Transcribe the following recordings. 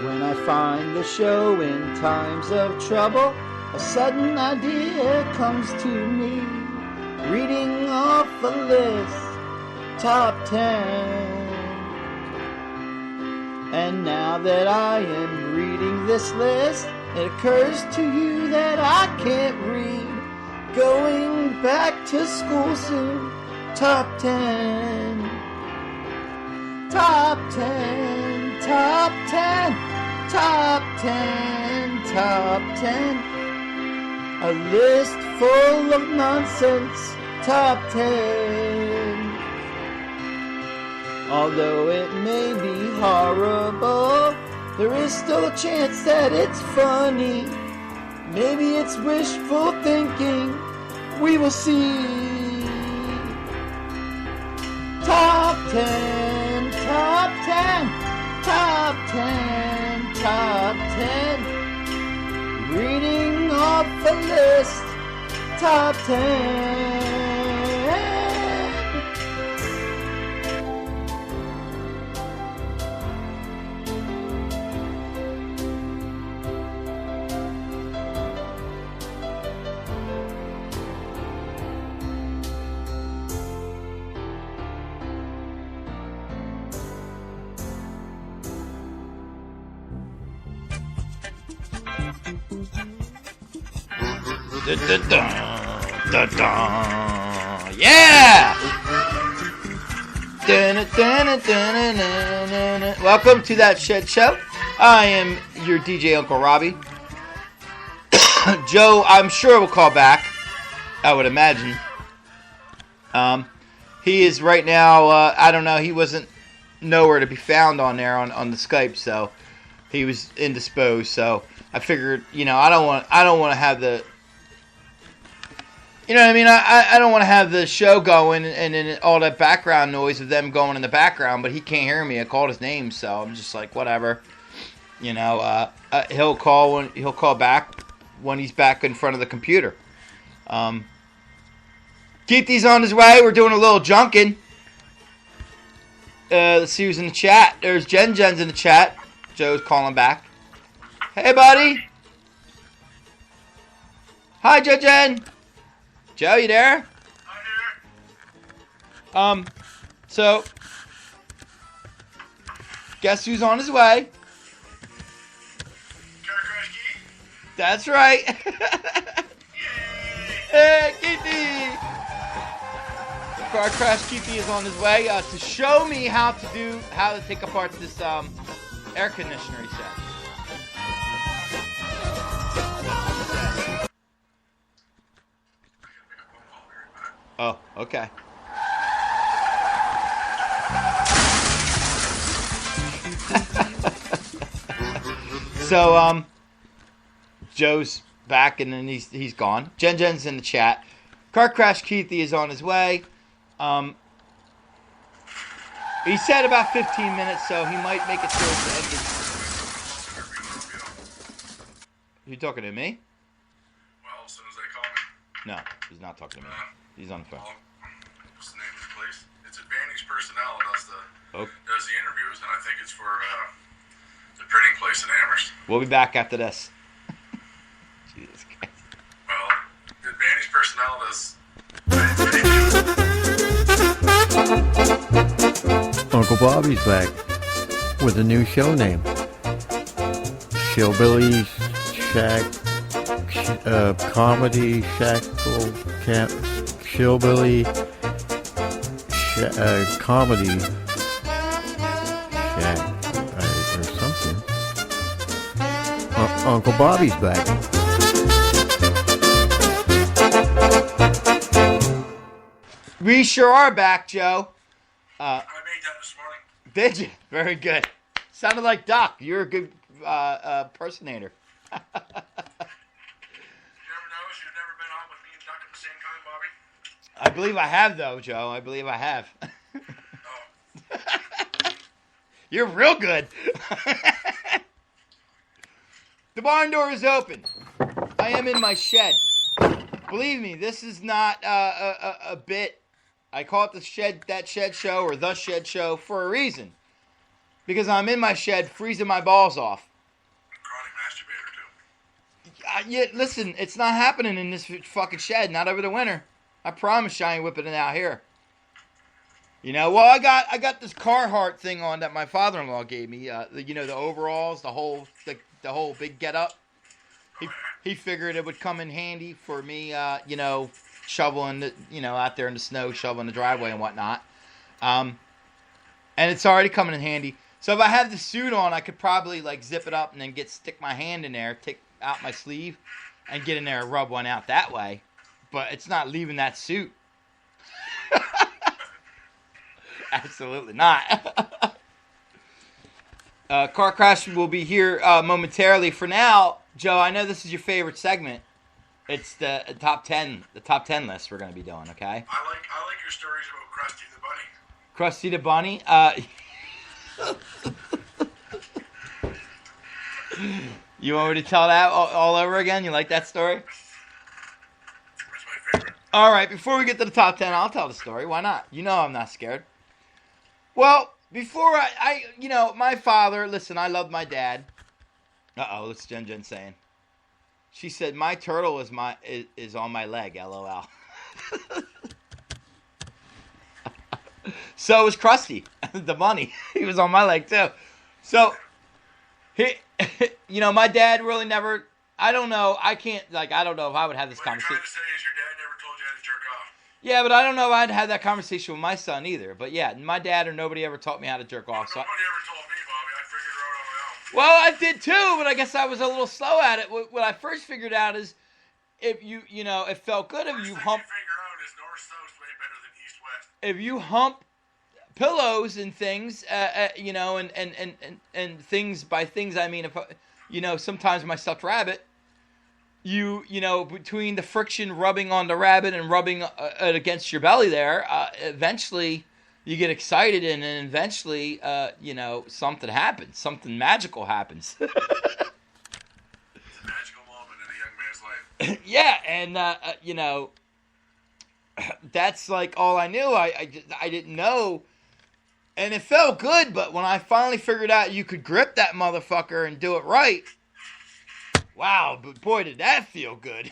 When I find the show in times of trouble, a sudden idea comes to me. Reading off a list, top 10. And now that I am reading this list, it occurs to you that I can't read. Going back to school soon, top 10. Top 10, top 10, top 10, top 10. A list full of nonsense, top 10. Although it may be horrible, there is still a chance that it's funny. Maybe it's wishful thinking, we will see. Top 10, top 10, top 10, top 10. Reading off a list, top 10. Yeah! Welcome to That Shed Show. I am your DJ Uncle Robbie. Joe, I'm sure will call back. I would imagine. He is right now. I don't know. He wasn't nowhere to be found on there on the Skype, so he was indisposed. So I figured, I don't want to have the. You know what I mean? I don't want to have the show going and then all that background noise of them going in the background, but he can't hear me. I called his name, so I'm just like, whatever. He'll call back when he's back in front of the computer. Keithy's on his way. We're doing a little junking. Let's see who's in the chat. There's Jen's in the chat. Joe's calling back. Hey, buddy. Hi, Jen. Joe, you there? I'm here. So, guess who's on his way? That's right. Hey, Keithy! Car Crash Keithy is on his way to show me how to take apart this air conditioner, he said. Oh, okay. So, Joe's back and then he's gone. Jen's in the chat. Car Crash Keithy is on his way. He said about 15 minutes, so he might make it towards the end of... You talking to me? Well, as soon as they call me. No, he's not talking to me. He's on the phone. What's the name of the place? It's Advantage Personnel does the interviews, and I think it's for the printing place in Amherst. We'll be back after this. Jesus Christ. Well, Advantage Personnel does... Uncle Bobby's back with a new show name. Hillbilly Shack, Comedy Shackle Camp, Hillbilly Comedy Shack, or something. Uncle Bobby's back. We sure are back, Joe. I made that this morning. Did you? Very good. Sounded like Doc. You're a good impersonator. Did you ever notice you've never been on with me and Doc at the same time, Bobby? I believe I have, though, Joe. I believe I have. Oh. You're real good. The barn door is open. I am in my shed. Believe me, this is not a bit. I call it That Shed Show or The Shed Show for a reason. Because I'm in my shed freezing my balls off. Yeah, listen, it's not happening in this fucking shed. Not over the winter. I promise you I ain't whipping it out here. You know, well, I got this Carhartt thing on that my father-in-law gave me. The overalls, the whole big get-up. He figured it would come in handy for me, shoveling, out there in the snow, shoveling the driveway and whatnot. And it's already coming in handy. So if I had the suit on, I could probably like zip it up and then stick my hand in there, take out my sleeve, and get in there and rub one out that way. But it's not leaving that suit. Absolutely not. Car Crash will be here momentarily. For now, Joe, I know this is your favorite segment. It's the top 10 list we're going to be doing, okay? I like your stories about Krusty the Bunny. Krusty the Bunny? You want me to tell that all over again? You like that story? That's my favorite. All right, before we get to the top 10, I'll tell the story. Why not? You know I'm not scared. Well, before my father, listen, I love my dad. Uh-oh, what's Jen saying? She said, my turtle is on my leg, LOL. So was Krusty, the bunny. He was on my leg, too. So, my dad really never, I don't know if I would have this conversation. What you're trying to say is your dad never told you how to jerk off. Yeah, but I don't know if I'd have that conversation with my son either. But yeah, my dad or nobody ever taught me how to jerk off. Nobody ever told me, Bobby. I figured it out on my own. Well, I did too, but I guess I was a little slow at it. What I first figured out is if it felt good if you hump. First thing you figure out is north-south way better than east-west. If you hump pillows and things, and things, by things I mean, if sometimes my stuffed rabbit, between the friction rubbing on the rabbit and rubbing it against your belly there, eventually you get excited and then eventually, something happens. Something magical happens. It's a magical moment in a young man's life. Yeah, and, that's like all I knew. I didn't know. And it felt good, but when I finally figured out you could grip that motherfucker and do it right, wow, but boy, did that feel good.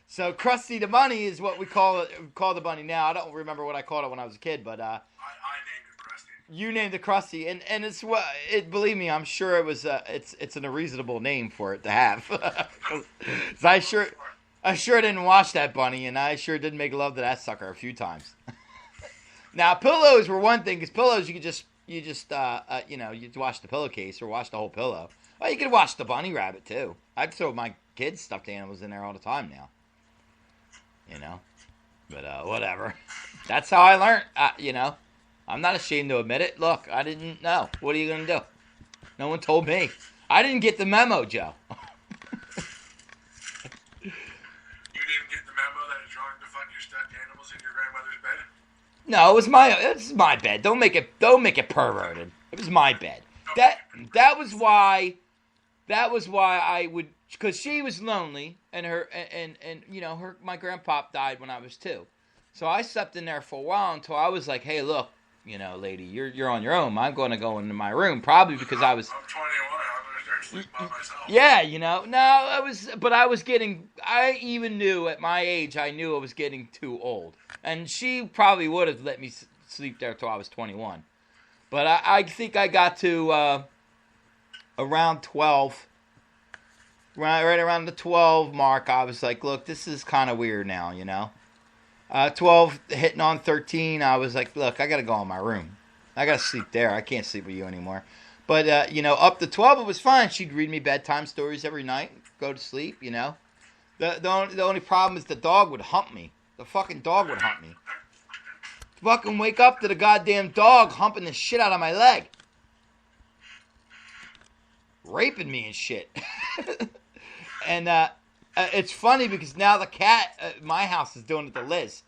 So Krusty the Bunny is what we call the bunny now. I don't remember what I called it when I was a kid, but I named it Krusty. You named it Krusty, and it's believe me, I'm sure it was it's a reasonable name for it to have. I sure didn't wash that bunny, and I sure did make love to that sucker a few times. Now pillows were one thing, because pillows you just wash the pillowcase or wash the whole pillow. Well, you could wash the bunny rabbit too. I'd throw my kids' stuffed animals in there all the time now. But whatever. That's how I learned. I'm not ashamed to admit it. Look, I didn't know. What are you gonna do? No one told me. I didn't get the memo, Joe. You didn't get the memo that it's wrong to fuck your stuffed animals in your grandmother's bed? No, it's my bed. Don't make it perverted. It was my bed. That was why I would, because she was lonely and my grandpa died when I was 2. So I slept in there for a while until I was like, hey, look, lady, you're on your own. I'm going to go into my room, probably because I was. I'm 21. I'm going to start sleeping by myself. Yeah, no, I even knew at my age, I knew I was getting too old. And she probably would have let me sleep there till I was 21. But I think I got to around 12. Right around the 12 mark, I was like, look, this is kind of weird now, 12 hitting on 13, I was like, look, I got to go in my room. I got to sleep there. I can't sleep with you anymore. But, up to 12, it was fine. She'd read me bedtime stories every night, go to sleep, The only problem is the dog would hump me. The fucking dog would hump me. Fucking wake up to the goddamn dog humping the shit out of my leg. Raping me and shit. And it's funny because now the cat at my house is doing it to Liz.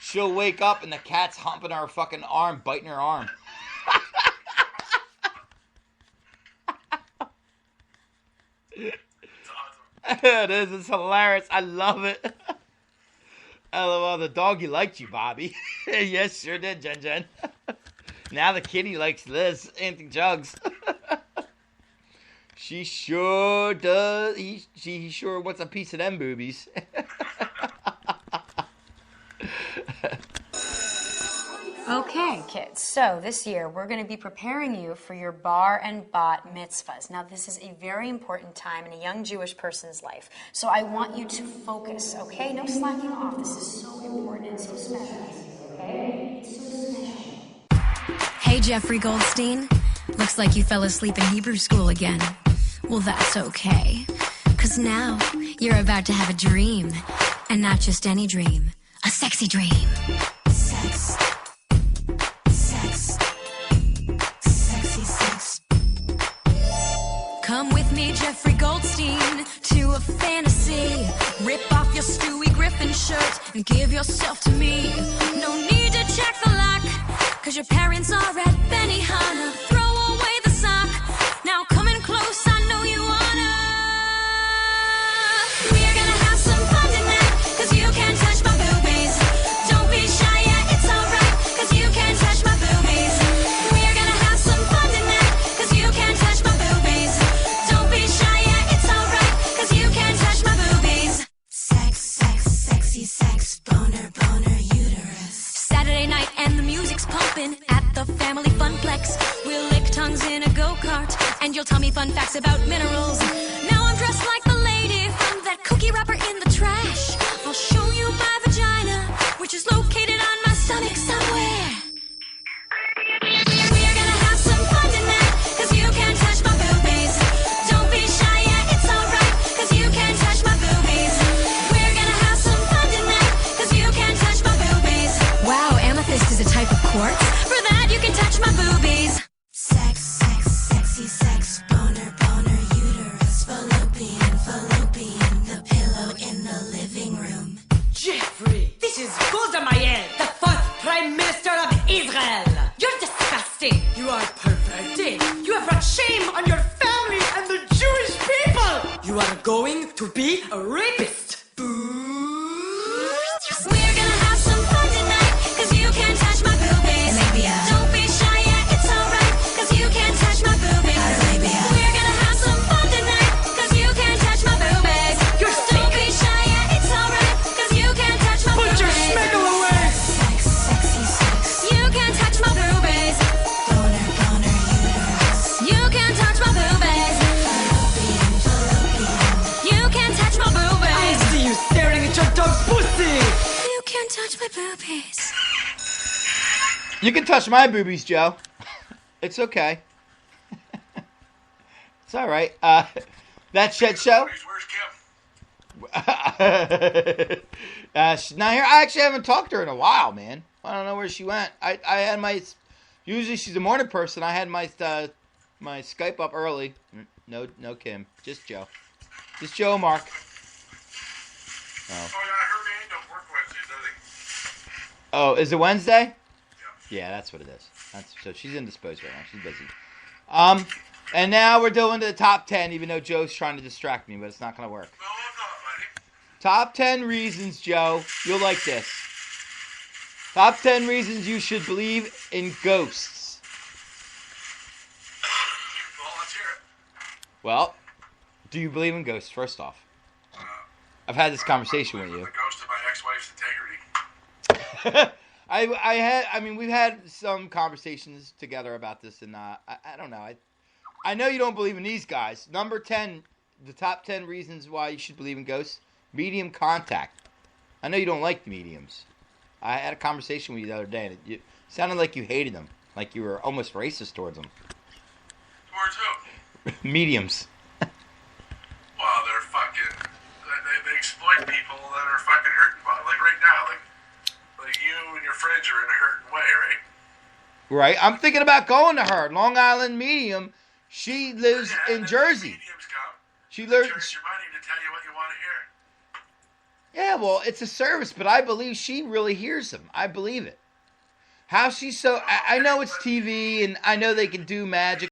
She'll wake up and the cat's humping her fucking arm, biting her arm. It is. It's hilarious. I love it. LOL, the doggy liked you, Bobby. Yes, sure did, Jen. Now the kitty likes Liz. Anthony Jugs. She sure does. He sure wants a piece of them boobies. Okay, kids, so this year we're going to be preparing you for your bar and bat mitzvahs. Now, this is a very important time in a young Jewish person's life, so I want you to focus, okay? No slacking off. This is so important and so special, okay? It's so special. Hey, Jeffrey Goldstein. Looks like you fell asleep in Hebrew school again. Well, that's okay, 'cause now you're about to have a dream, and not just any dream, a sexy dream. Sex. Come with me, Jeffrey Goldstein, to a fantasy. Rip off your Stewie Griffin shirt and give yourself to me. No need to check the lock, 'cause your parents are at Benihana. Throw away the sock. Now come in close, I know you wanna. We're gonna have some fun tonight, 'cause you can't touch my boobies. Don't be shy, yeah, it's alright, 'cause you can't touch my boobies. We're gonna have some fun tonight, 'cause you can't touch my boobies. Don't be shy, yeah, it's alright, 'cause you can't touch my boobies. Sex, sexy sex, boner, uterus. Saturday night and the music's pumping at the family funplex. We'll lick tongues in a go-kart, and you'll tell me fun facts about minerals. Now I'm dressed like the lady from that cookie wrapper in the trash. I'll show you my vagina, which is located on my stomach somewhere. We're gonna have some fun tonight, 'cause you can't touch my boobies. Don't be shy, yeah, it's alright, 'cause you can't touch my boobies. We're gonna have some fun tonight, 'cause you can't touch my boobies. Wow, amethyst is a type of quartz? For that you can touch my boobies. Sex, sexy sex, boner, uterus, fallopian, the pillow in the living room. Jeffrey, this is Golda Meir, the fourth Prime Minister of Israel. You're disgusting. You are perverted. You have brought shame on your family and the Jewish people. You are going to be a rapist. We're gonna have some fun tonight, 'cause you can't touch my boobies. Don't be shy, yeah, it's alright, 'cause you can't touch my boobies. We're gonna have some fun tonight, 'cause you can't touch my boobies. Don't be shy, yeah, it's alright, 'cause you can't touch my boobies. Put your schmeckle away. Sexy sex. You can't touch my boobies. Boner, uterus. You can't touch my boobies. You can't touch my I boobies. see you staring at your dog's pussy. You can't touch my boobies. You can touch my boobies, Joe. It's okay. It's all right. That shit show. Where's Kim? She's not here. I actually haven't talked to her in a while, man. I don't know where she went. I had my. Usually she's a morning person. I had my my Skype up early. No Kim. Just Joe. Just Joe and Mark. Oh, yeah, her man don't work Wednesdays, does he? Oh, is it Wednesday? Yeah. Yeah, that's what it is. So she's indisposed right now. She's busy. And now we're doing the top 10, even though Joe's trying to distract me, but it's not going to work. No, I'm not, buddy. Top 10 reasons, Joe. You'll like this. Top 10 reasons you should believe in ghosts. Well, let's hear it. Well, do you believe in ghosts, first off? I've had this conversation with you. The ghost of my ex-wife's integrity. We've had some conversations together about this, and I don't know. I know you don't believe in these guys. Number 10, the top 10 reasons why you should believe in ghosts. Medium contact. I know you don't like the mediums. I had a conversation with you the other day, and it sounded like you hated them. Like you were almost racist towards them. Towards who? Mediums. Well, they're fucking... They exploit people that are fucking hurting. Like right now, like you and your friends are in a hurting way, right? Right. I'm thinking about going to her. Long Island Medium. She lives Yeah, in and Jersey. Mediums come. She They lives... charge you money to tell you what you want to hear. Yeah, well, it's a service, but I believe she really hears them. I believe it. How she's so... I know it's TV, and I know they can do magic.